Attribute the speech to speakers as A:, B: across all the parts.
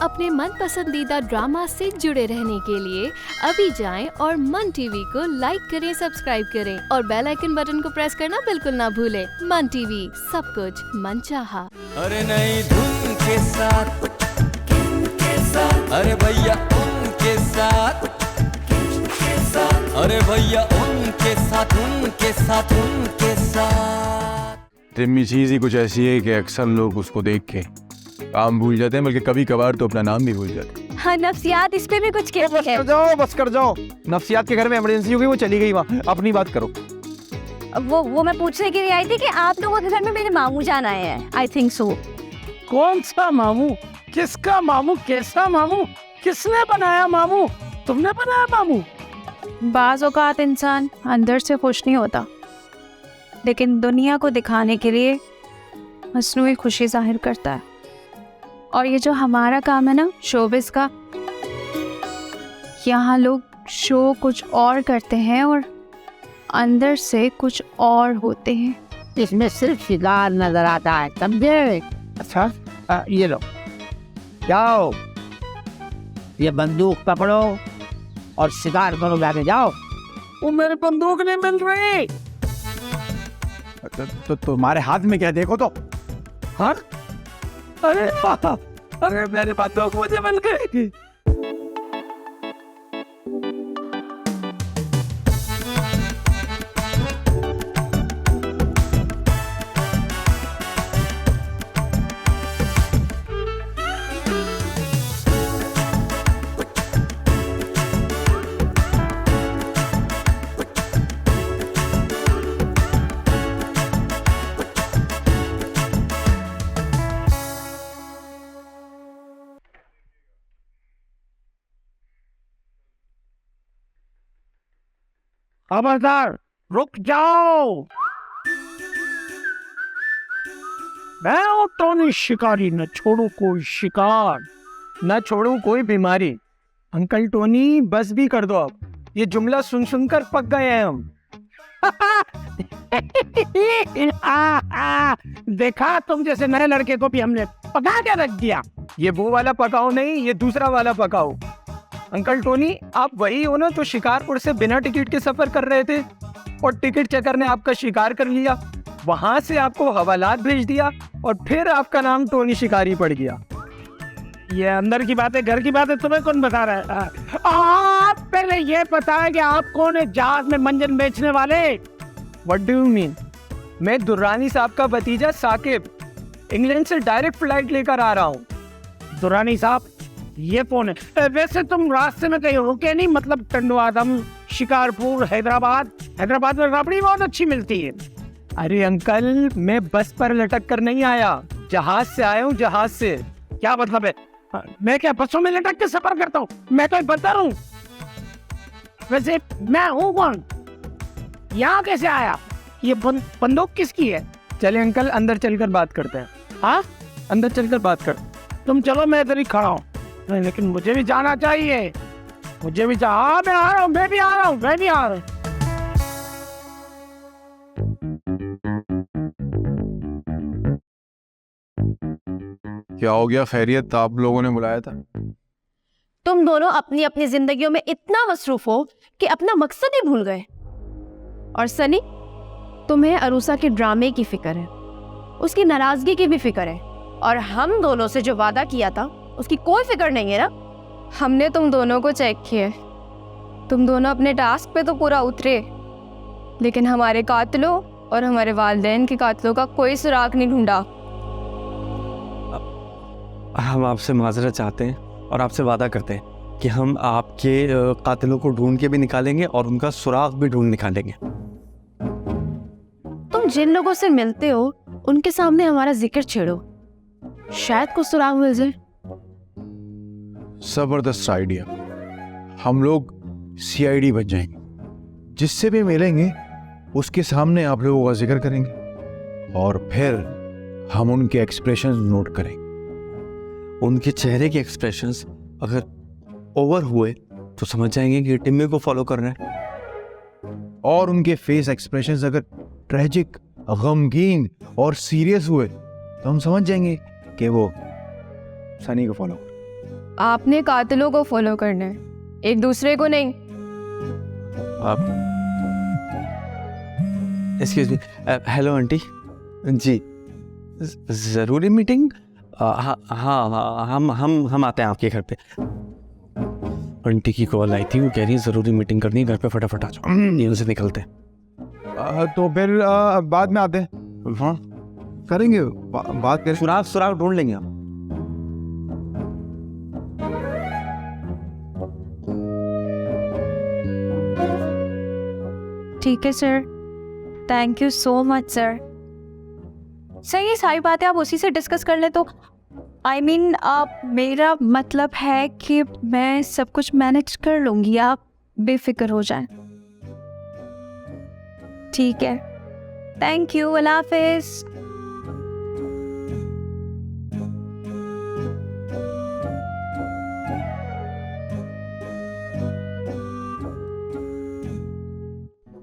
A: अपने मन पसंदीदा ड्रामा से जुड़े रहने के लिए अभी जाएं और मन टीवी को लाइक करें, सब्सक्राइब करें और बेल आइकन बटन को प्रेस करना बिल्कुल ना भूलें। मन टीवी, सब कुछ मनचाहा।
B: अरे नई धुन के साथ, अरे भैया उनके साथ, अरे भैया उनके साथ, उनके साथ, उनके साथ।
C: टिम्मी चीज ही कुछ ऐसी है कि अक्सर लोग उसको देख के काम भूल जाते हैं, बल्कि कभी कभार तो अपना नाम भी भूल जाते हैं।
D: हाँ, नफ्सियात इस पे भी कुछ कहते हैं।
E: बस कर जाओ। नफ्सियात के घर में इमरजेंसी हो गई, वो चली गई वहाँ। अपनी बात करो।
D: वो मैं पूछने के लिए आई थी कि आप लोगों के घर में मेरे मामू जान आए हैं। I think so.
F: कौन सा मामू? किसका मामू? कैसा मामू? किसने बनाया मामू? तुमने बनाया मामू?
G: बाज़ औक़ात इंसान अंदर से खुश नहीं होता, लेकिन दुनिया को दिखाने के लिए मसनूई खुशी जाहिर करता है। और ये जो हमारा काम है ना, शोबिस का, यहाँ लोग शो कुछ और करते हैं और अंदर से कुछ और होते हैं।
F: इसमें सिर्फ शिकार नजर आता है, समझे? अच्छा, ये लो, जाओ, ये बंदूक पकड़ो और शिकार करो, जाके जाओ। वो मेरी बंदूक नहीं मिल रही।
E: तो तुम्हारे हाथ में क्या? देखो तो।
F: हाँ? अरे मेरे बंदूक मुझे मिल गई। खबरदार, रुक जाओ। मैं हूँ टोनी शिकारी, न छोड़ू कोई शिकार,
E: न छोड़ू कोई बीमारी। अंकल टोनी, बस भी कर दो अब। ये जुमला सुन सुनकर पक गए हैं हम।
F: देखा, तुम जैसे नए लड़के को भी हमने पका के रख दिया।
E: ये वो वाला पकाओ नहीं, ये दूसरा वाला पकाओ। अंकल टोनी, आप वही हो ना तो शिकारपुर से बिना टिकट के सफर कर रहे थे और टिकट चेकर ने आपका शिकार कर लिया, वहां से आपको हवालात भेज दिया और फिर आपका नाम टोनी शिकारी पड़ गया।
F: ये अंदर की बातें, घर की बातें तुम्हें कौन बता रहा है? आप पहले ये बताएं कि आप कौन है जहाज में मंजन बेचने वाले?
E: What do you mean? मैं दुर्रानी साहब का भतीजा साकिब, इंग्लैंड से डायरेक्ट फ्लाइट लेकर आ रहा हूँ।
F: दुर्रानी साहब, ये कौन है? वैसे तुम रास्ते में कहीं रुके नहीं? मतलब टंडवादम, शिकारपुर, हैदराबाद। हैदराबाद में रबड़ी बहुत अच्छी मिलती है।
E: अरे अंकल, मैं बस पर लटक कर नहीं आया, जहाज से आया हूँ, जहाज से।
F: क्या मतलब है? मैं क्या बसों में लटक के सफर करता हूँ? मैं तो बंदर हूँ। वैसे मैं हूँ कौन? यहाँ कैसे आया? ये बंदूक किसकी है?
E: चले अंकल, अंदर चलकर बात करते हैं।
F: हाँ,
E: अंदर चलकर बात कर।
F: तुम चलो, मैं इधर ही खड़ा हूँ। नहीं, लेकिन मुझे भी जाना चाहिए। मुझे भी हाँ, मैं आ रहा हूँ, मैं भी आ रहा हूँ, मैं भी आ रहा हूँ।
C: क्या हो गया? खैरियत? आप लोगों ने बुलाया था?
D: तुम दोनों अपनी अपनी जिंदगियों में इतना मसरूफ हो कि अपना मकसद ही भूल गए। और सनी, तुम्हें अरूसा के ड्रामे की फिक्र है, उसकी नाराजगी की भी फिक्र है, और हम दोनों से जो वादा किया था उसकी कोई फिक्र नहीं है ना?
G: हमने तुम दोनों को चेक किया, तुम दोनों अपने टास्क पे तो पूरा उतरे, लेकिन हमारे कातिलों और हमारे वालिदैन के कातिलों का कोई सुराग नहीं ढूंढा।
H: हम आपसे माजरत चाहते हैं और आपसे वादा करते हैं कि हम आपके कातिलों को ढूंढ के भी निकालेंगे और उनका सुराग भी ढूंढ निकालेंगे।
D: तुम जिन लोगों से मिलते हो उनके सामने हमारा जिक्र छेड़ो, शायद कुछ सुराग मिल जाए।
C: जबरदस्त आइडिया। हम लोग CID बन जाएंगे, जिससे भी मिलेंगे उसके सामने आप लोगों का जिक्र करेंगे और फिर हम उनके एक्सप्रेशंस नोट करेंगे।
H: उनके चेहरे के एक्सप्रेशंस अगर ओवर हुए तो समझ जाएंगे कि टिम्मी को फॉलो कर रहे हैं,
C: और उनके फेस एक्सप्रेशंस अगर ट्रेजिक, गमगीन और सीरियस हुए तो हम समझ जाएंगे कि वो सनी को फॉलो कर।
D: आपने कातिलों को फॉलो करना है, एक दूसरे को नहीं।
H: आप एक्सक्यूज मी, हेलो आंटी जी, ज़रूरी मीटिंग? हाँ हाँ, हम आते हैं आपके घर पे। आंटी की कॉल आई थी, वो कह रही है ज़रूरी मीटिंग करनी है, घर पे फटाफट आ जाओ, यहाँ से निकलते हैं।
C: तो फिर बाद में आते हैं।
H: हाँ
C: करेंगे बात करें।
H: सुराग ढूंढ लेंगे हम।
G: ठीक है sir, thank you so much sir. Sir ये सारी बातें आप उसी से डिस्कस कर लें तो आई मीन आप, मेरा मतलब है कि मैं सब कुछ मैनेज कर लूँगी, आप बेफिक्र हो जाएं। ठीक है, थैंक यू, अल्लाह हाफिज़।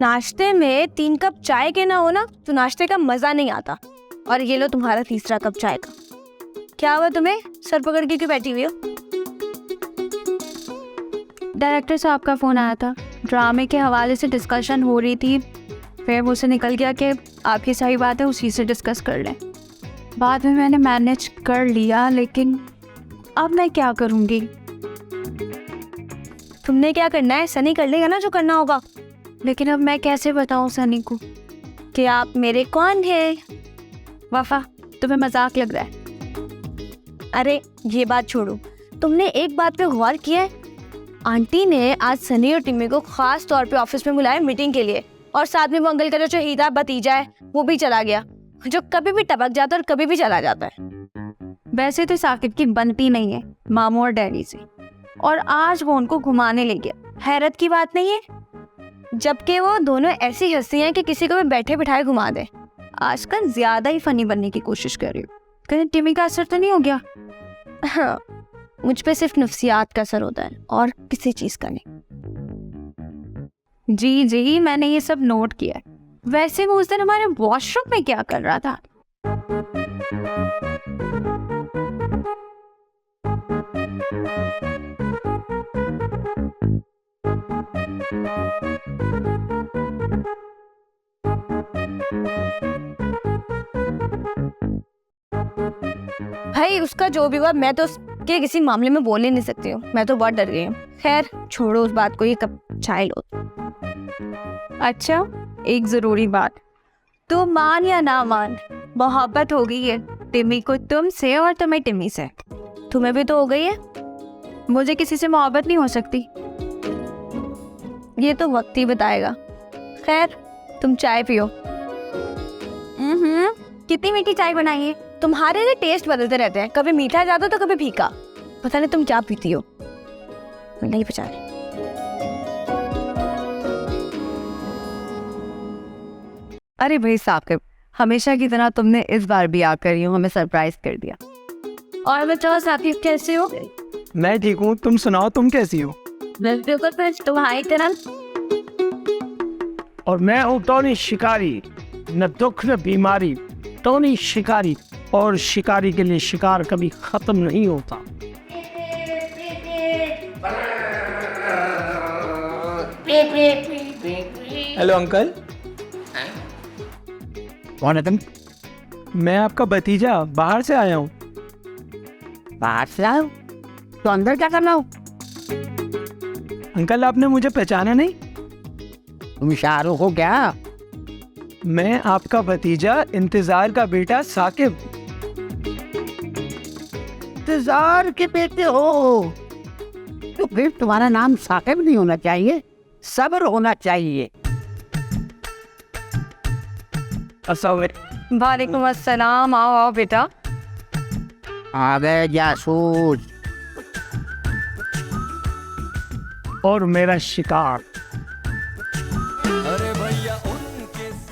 D: नाश्ते में 3 कप चाय के ना हो ना तो नाश्ते का मजा नहीं आता। और ये लो तुम्हारा तीसरा कप चाय का। क्या हुआ तुम्हें, सर पकड़ के क्यों बैठी हुई हो?
G: डायरेक्टर साहब का फ़ोन आया था, ड्रामे के हवाले से डिस्कशन हो रही थी, फिर मुझसे निकल गया कि आपकी सही बात है उसी से डिस्कस कर लें। बाद में मैंने मैनेज कर लिया, लेकिन अब मैं क्या करूँगी?
D: तुमने क्या करना है, सनी कर लेगा ना जो करना होगा।
G: लेकिन अब मैं कैसे बताऊँ सनी को
D: कि आप मेरे कौन है?
G: वफा, तुम्हें मजाक लग रहा है?
D: अरे ये बात छोड़ो, तुमने एक बात पे गौर किया है? आंटी ने आज सनी और टिम्मी को खास तौर पे ऑफिस में बुलाया मीटिंग के लिए, और साथ में वो अंकल का जो हीरा भतीजा है वो भी चला गया, जो कभी भी टपक जाता है और कभी भी चला जाता है।
G: वैसे तो साकिब की बनती नहीं है मामू और डैडी से, और आज वो उनको घुमाने ले गया। हैरत की बात नहीं है, जबकि वो दोनों ऐसी हंसी हैं कि किसी को भी बैठे बिठाए घुमा दे। आजकल ज्यादा ही फनी बनने की कोशिश कर रही हूँ। कहीं टिम्मी का असर तो नहीं हो गया?
D: हाँ, मुझ पे सिर्फ नफ्सियात का असर होता है और किसी चीज का नहीं।
G: जी जी, मैंने ये सब नोट किया है। वैसे वो उस दिन हमारे वॉशरूम में क्या कर रहा था?
D: भाई उसका जो भी हुआ, मैं तो उसके किसी मामले में बोल ही नहीं सकती हूँ, मैं तो बहुत डर गई हूँ। खैर छोड़ो उस बात को, ये कब चाय लो।
G: अच्छा, एक जरूरी बात, तो मान या ना मान, मोहब्बत हो गई है टिम्मी को तुमसे और तुम्हें टिम्मी से।
D: तुम्हें भी तो हो गई है।
G: मुझे किसी से मोहब्बत नहीं हो सकती।
D: ये तो वक्त ही बताएगा। खैर तुम चाय पियो।
G: कितनी मीठी चाय बनाई है?
D: तुम्हारे लिए टेस्ट बदलते रहते हैं, कभी मीठा ज्यादा तो कभी फीका। पता नहीं तुम क्या पीती हो, नहीं पता।
I: अरे भाई साकिब, हमेशा की तरह तुमने इस बार भी आकर यूं हमें सरप्राइज कर दिया।
D: और बताओ साकिब कैसे हो?
E: मैं ठीक हूँ, तुम सुनाओ, तुम कैसी हो?
D: बिल्कुल तुम्हारी तरह।
F: और मैं हूँ टोनी शिकारी, न दुख न बीमारी, टोनी शिकारी। और शिकारी के लिए शिकार कभी खत्म नहीं होता।
E: Hello uncle.
F: कौन है तुम?
E: मैं आपका भतीजा, बाहर से आया हूँ।
F: बाहर से आओ तो अंदर क्या करना हो?
E: अंकल आपने मुझे पहचाना नहीं?
F: तुम शाहरुख हो क्या?
E: मैं आपका भतीजा, इंतजार का बेटा साकिब।
F: इंतजार के बेटे हो तो फिर तुम्हारा नाम साकिब नहीं होना चाहिए, सब्र होना चाहिए।
D: वालेकुम अस्सलाम। आओ आओ बेटा।
F: आ गए जासूस और मेरा शिकार।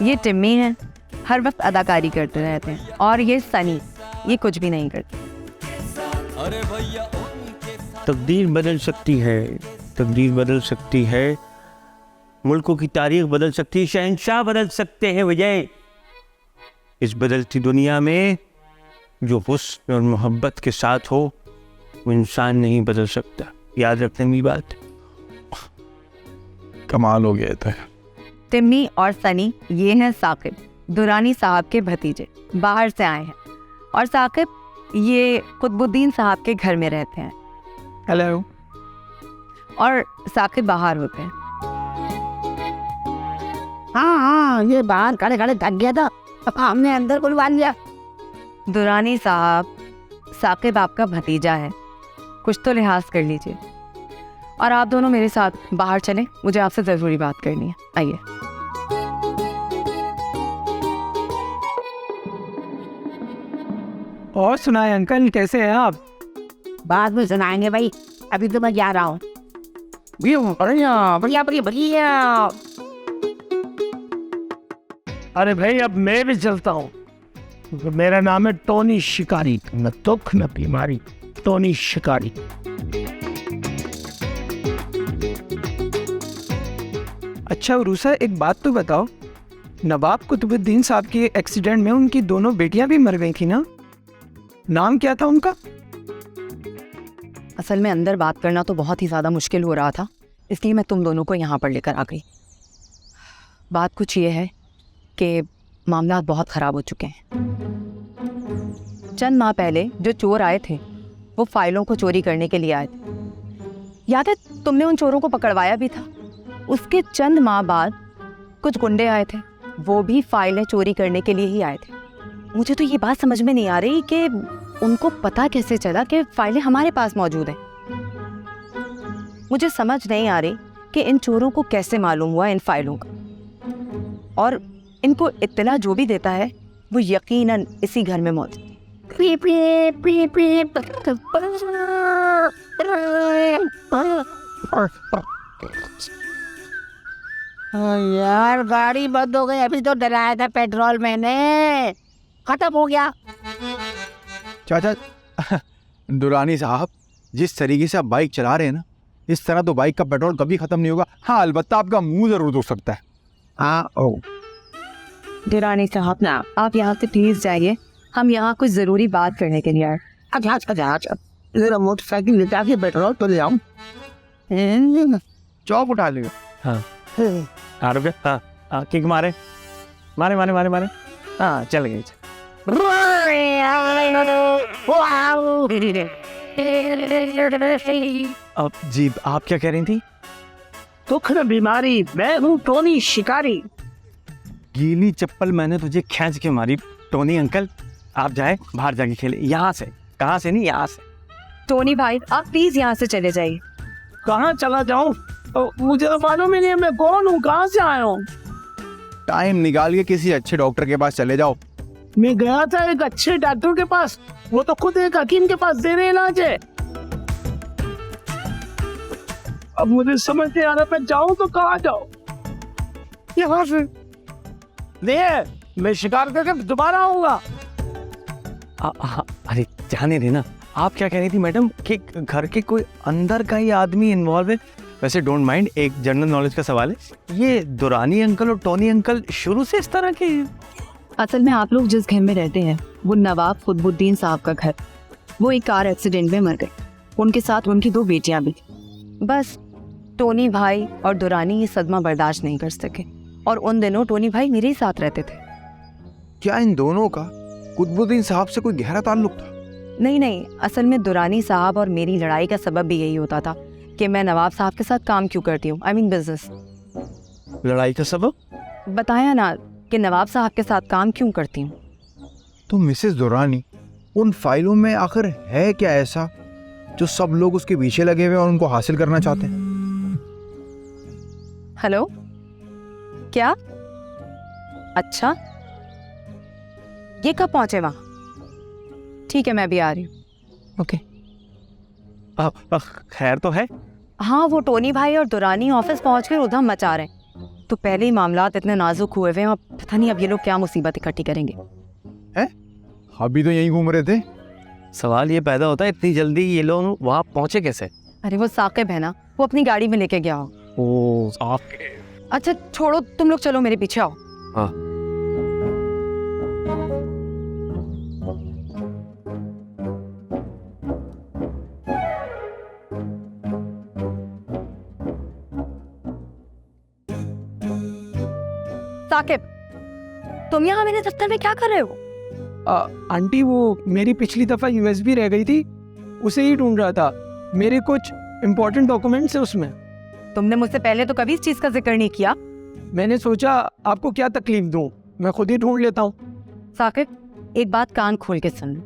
I: ये टिम्मी है, हर वक्त अदाकारी करते रहते हैं, और ये सनी, ये कुछ भी नहीं करते।
H: तकदीर बदल सकती है, तकदीर बदल सकती है, मुल्कों की तारीख बदल सकती है, शहंशाह बदल सकते हैं। विजय, इस बदलती दुनिया में जो हुस्न और मोहब्बत के साथ हो वो इंसान नहीं बदल सकता, याद रखने की बात।
C: कमाल हो गया था।
I: टिम्मी और सनी ये हैं साकिब, दुरानी साहब के भतीजे, बाहर से आए हैं। और साकिब ये कुतुबुद्दीन साहब के घर में रहते हैं।
E: हेलो।
I: और साकिब बाहर होते हैं।
F: हाँ, ये बाहर खड़े खड़े थक गया था, हमने अंदर बुलवा लिया।
I: दुरानी साहब, साकिब आपका भतीजा है, कुछ तो लिहाज कर लीजिए। और आप दोनों मेरे साथ बाहर चलें, मुझे आपसे ज़रूरी बात करनी है। आइए।
E: और सुनाए अंकल, कैसे हैं आप?
F: बाद में सुनाएंगे भाई, अभी तो मैं जा रहा हूँ। बढ़िया बढ़िया बढ़िया बढ़िया।
E: अरे भाई, अब मैं भी चलता हूँ। मेरा नाम है टोनी शिकारी, न दुख न बीमारी, टोनी शिकारी। अच्छा उरूसा, एक बात तो बताओ, नवाब कुतुबुद्दीन साहब के एक्सीडेंट में उनकी दोनों बेटियां भी मर गई थी ना? नाम क्या था उनका?
I: असल में अंदर बात करना तो बहुत ही ज़्यादा मुश्किल हो रहा था, इसलिए मैं तुम दोनों को यहाँ पर लेकर आ गई। बात कुछ ये है कि मामला बहुत ख़राब हो चुके हैं। चंद माह पहले जो चोर आए थे वो फाइलों को चोरी करने के लिए आए थे। याद है तुमने उन चोरों को पकड़वाया भी था। उसके चंद माह बाद कुछ गुंडे आए थे, वो भी फाइलें चोरी करने के लिए ही आए थे। मुझे तो ये बात समझ में नहीं आ रही कि उनको पता कैसे चला कि फाइलें हमारे पास मौजूद हैं। मुझे समझ नहीं आ रही कि इन चोरों को कैसे मालूम हुआ इन फाइलों का, और इनको इत्तला जो भी देता है वो यकीनन इसी घर में मौजूद है।
F: यार गाड़ी बंद हो गई, अभी तो डलाया था पेट्रोल मैंने, खत्म हो गया।
C: चाचा दुरानी साहब, जिस तरीके से आप बाइक चला रहे हैं ना, इस तरह तो बाइक का पेट्रोल कभी खत्म नहीं होगा। हाँ, अलबत्ता आपका मुंह जरूर दुख सकता है।
F: हाँ ओ
I: दुरानी साहब ना, आप यहाँ से प्लीज जाइए, हम यहाँ कुछ ज़रूरी बात करने के लिए आए।
F: अच्छा अच्छा अच्छा अच्छा, जरा मोटरसाइकिल लेटा के पेट्रोल तो ले आऊं।
C: चौक उठा लेगा।
H: हाँ आ रुके, हाँ किक मारे मारे मारे मारे मारे, हाँ चल गई। अब जी आप क्या कह रही थी?
F: दुख न बीमारी, मैं हूँ टोनी शिकारी।
H: गीली चप्पल मैंने तुझे खींच के मारी टोनी अंकल, आप जाए बाहर जाके खेले। यहाँ से, कहाँ से नहीं, यहाँ से।
I: टोनी भाई आप प्लीज यहाँ से चले जाइए।
E: कहाँ चला जाऊँ? मुझे तो मालूम ही नहीं है मैं कौन हूँ, कहाँ से आया हूँ।
C: टाइम निकाल के किसी अच्छे डॉक्टर के पास चले जाओ।
E: मैं गया था एक अच्छे डॉक्टर के पास, वो तो खुद एक हकीम के पास दे रहे इलाज है। अब मुझे समझ नहीं आ रहा मैं जाऊँ तो कहाँ जाऊँ। यहाँ से नहीं, मैं शिकार करके दोबारा आऊंगा।
H: अरे जाने देना। आप क्या कह रही थी मैडम कि घर के कोई अंदर का ही आदमी इन्वॉल्व है? वैसे डोंट माइंड, एक जनरल नॉलेज का सवाल है, ये दुरानी अंकल और टोनी अंकल शुरू से इस तरह के हैं?
I: असल में आप लोग जिस घर में रहते हैं वो नवाब कुतुबुद्दीन साहब का घर, वो एक कार एक्सीडेंट में मर गए। उनके साथ उनकी 2 बेटियां भी थी। बस टोनी भाई और दुरानी ये सदमा बर्दाश्त नहीं कर सके, और उन दिनों टोनी भाई मेरे ही साथ रहते थे।
C: क्या इन दोनों का कुतुबुद्दीन साहब से कोई गहरा ताल्लुक था?
I: नहीं, असल में दुरानी साहब और मेरी लड़ाई का सबब भी यही होता था कि मैं नवाब साहब के साथ काम क्यों करती हूँ, आई मीन बिजनेस।
H: लड़ाई का सबब?
I: बताया ना कि नवाब साहब के साथ काम क्यों करती हूँ।
C: तो मिसेस दुरानी, उन फाइलों में आखिर है क्या ऐसा जो सब लोग उसके पीछे लगे हुए और उनको हासिल करना चाहते हैं?
I: हेलो, क्या? अच्छा, ये कब पहुंचे वहां? ठीक है, मैं भी आ रही हूँ। ओके।
H: खैर तो है?
I: हाँ, वो टोनी भाई और दुरानी ऑफिस पहुंचकर उधम मचा रहे हैं। तो पहले ही मामलात इतने नाजुक हुए हुए हैं, और पता नहीं अब ये लोग क्या मुसीबत इकट्ठी करेंगे।
C: हैं? अभी तो यहीं घूम रहे थे।
H: सवाल ये पैदा होता है इतनी जल्दी ये लोग वहाँ पहुँचे कैसे?
I: अरे वो साकिब है ना, वो अपनी गाड़ी में लेके गया हो।
H: ओह,
I: अच्छा छोड़ो, तुम लोग चलो मेरे पीछे आओ।
H: हाँ।
I: साकिब, तुम यहाँ मेरे दफ्तर में क्या कर रहे हो?
E: आंटी वो मेरी पिछली दफा यूएसबी रह गई थी, उसे ही ढूंढ रहा था। मेरे कुछ इम्पोर्टेंट डॉक्यूमेंट्स है उसमें।
I: तुमने मुझसे पहले तो कभी इस चीज का जिक्र नहीं किया।
E: मैंने सोचा आपको क्या तकलीफ दूं, मैं खुद ही ढूंढ लेता हूँ।
I: साकिब, एक बात कान खोल के सुन लो,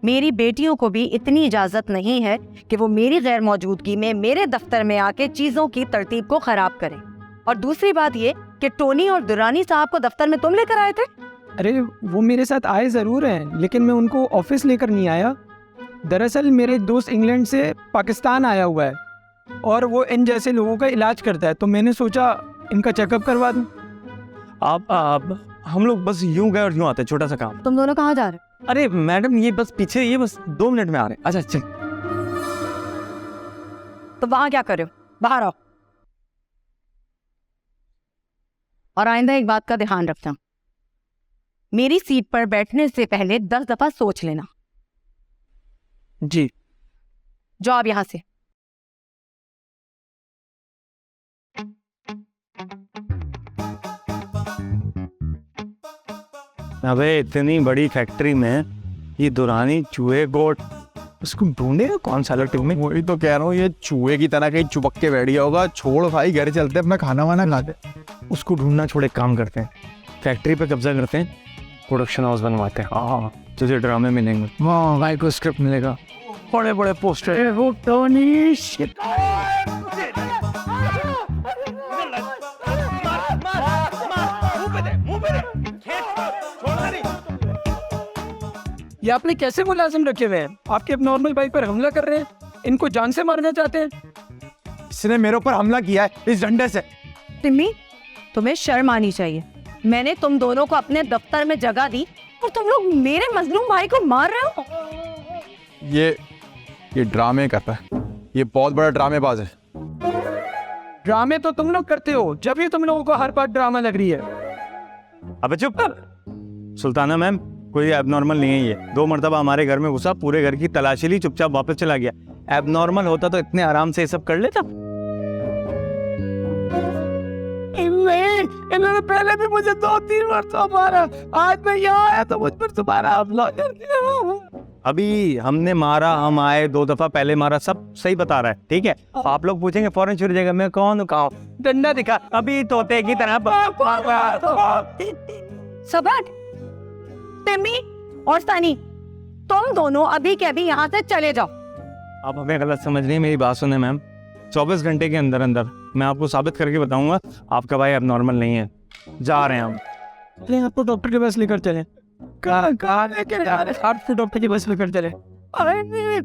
I: मेरी बेटियों को भी इतनी इजाजत नहीं है कि वो मेरी गैर मौजूदगी में मेरे दफ्तर में आके चीजों की तरतीब को खराब करें। और दूसरी बात ये कि टोनी और दुरानी साहब को दफ्तर में तुम लेकर आए थे।
E: अरे वो मेरे साथ आए ज़रूर हैं, लेकिन मैं उनको ऑफिस लेकर नहीं आया। दरअसल मेरे एक दोस्त इंग्लैंड से पाकिस्तान आया हुआ है और वो इन जैसे लोगों का इलाज करता है, तो मैंने सोचा इनका चेकअप करवा दूं।
H: आप हम लोग बस यूं गए और यूं आते, छोटा सा काम।
I: तुम दोनों कहाँ जा रहे हो?
H: अरे मैडम ये बस पीछे, ये बस 2 मिनट में आ रहे हैं। अच्छा चल।
I: तो वहां क्या कर रहे हो? बाहर आओ। और आइंदा एक बात का ध्यान रखना, मेरी सीट पर बैठने से पहले 10 दफा सोच लेना।
E: जी।
I: जाओ आप यहां से।
H: अबे इतनी बड़ी फैक्ट्री में ये दुरानी चूहे गोट, उसको ढूंढेगा कौन सा टीम में?
C: वही तो कह रहा हूँ, ये चूहे की तरह कहीं चिपक के बैठ गया होगा। छोड़ भाई, घर चलते अपना खाना वाना खाते।
H: उसको ढूंढना छोड़, एक काम करते हैं, फैक्ट्री पे कब्जा करते हैं, प्रोडक्शन हाउस बनवाते हैं। हाँ, तुझे ड्रामे मिलेंगे, वहाँ भाई को स्क्रिप्ट मिलेगा, बड़े बड़े पोस्टर। वो टोनी
E: ये आपने कैसे मुलाजिम रखे हुए हैं? आपके अब नॉर्मल भाई पर हमला कर रहे हैं, इनको जान से मारना चाहते हैं।
C: इसने मेरे ऊपर हमला किया है इस डंडे से।
I: तिम्मी, तुम्हें शर्म आनी चाहिए। मैंने तुम दोनों को अपने दफ्तर में जगह दी और तुम लोग मेरे मजलूम भाई को मार रहे हो।
C: ये ड्रामे करता है, ये बहुत बड़ा ड्रामेबाज है।
E: ड्रामे तो तुम लोग करते हो, जब भी तुम लोगों को हर बात ड्रामा लग रही है।
H: अबे चुप कर। सुल्ताना मैम, कोई एबनॉर्मल नहीं है ये। 2 मरतबा हमारे घर में घुसा, पूरे घर की तलाशी ली, चुपचाप वापस चला गया। एबनॉर्मल होता तो इतने आराम से ये सब कर लेता।
E: इन्होंने पहले भी मुझे 2-3 मरतबा मारा, आज मैं यहाँ आया तो मुझ पर दोबारा हमला कर दिया।
H: अभी हमने मारा, हम आए 2 दफा पहले मारा, सब सही बता रहा है, ठीक है? आप लोग पूछेंगे फौरन छुड़ जाएगा, मैं कौन हूँ? डंडा दिखा, अभी तोते की तरह।
I: सम्राट, तिम्मी और सनी, तुम दोनों अभी के अभी यहाँ से चले जाओ।
H: आप हमें गलत समझ रही हैं, मेरी बात सुने मैम। 24 घंटे के अंदर अंदर मैं आपको साबित करके बताऊंगा आपका भाई अब नॉर्मल नहीं है। जा रहे हैं हम।
E: चलें, आपको डॉक्टर के पास लेकर चलें। कहाँ लेकर जा रहे हैं? आपको डॉक्टर के पास लेकर चलें। अरे